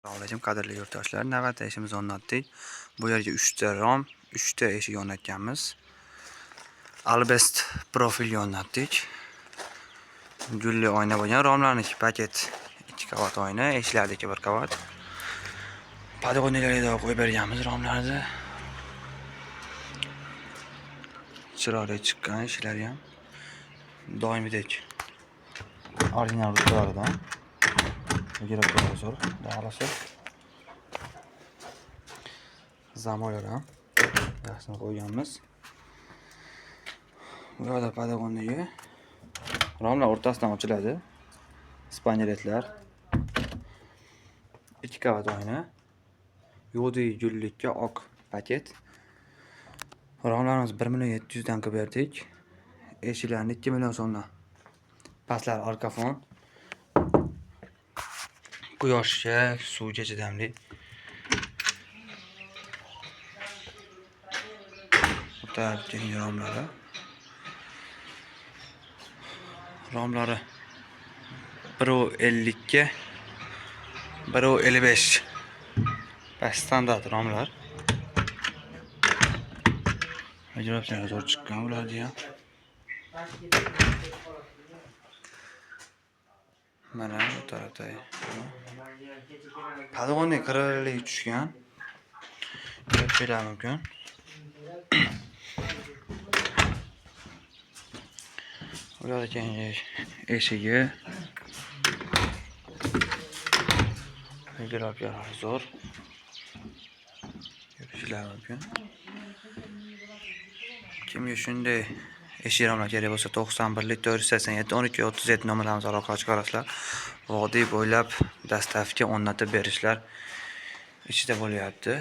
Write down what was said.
Assalomu qadrli yurtdoshlar, navbatda ishimizni o'rnatdik. Bu yerga 3 ta rom, 3 ta eshik o'rnatganmiz. Albest profil o'rnatdik. Gulli oyna bo'lgan romlarning paket 2 qavat oyna, eshiklardagi 1 qavat. Podgoniyalarga qo'yib berganmiz romlarni. Chiroyli chiqqan eshiklar ham. Doimidek original ruslardan. Girib zo'r, da'alasi. Zamolar ham yaxshini qo'yganmiz. Bu yerda podgoniyaga romlar o'rtasidan ochiladi. Spanyaletlar. 2 qavat oyna. Yodi gullikka oq paket. Romlarimiz 1.700.000 dan qilib berdik. Eshiklarni 2 million so'mdan. Pastlar arkafon. Quyoshga, suvga chidamli. O'tadagi romlari. Romlari 1.50 ga 1.55. Bas standart romlar. Ajoyib zo'r chiqqan ularga ham. Mana bu tarafda podgoniya kiraliga tushgan. Ko'rishlar mumkin. Ularda keyingi eshigi Giroblar zo'r. Ko'rishlar mumkin. Kimga shunday eshik romlar kerak bo'lsa 91 487 12 37 nomerlarimiz orqali chiqarasizlar. Vodiy bo'ylab dastavka o'rnatib berishlar ichida bo'lyapti.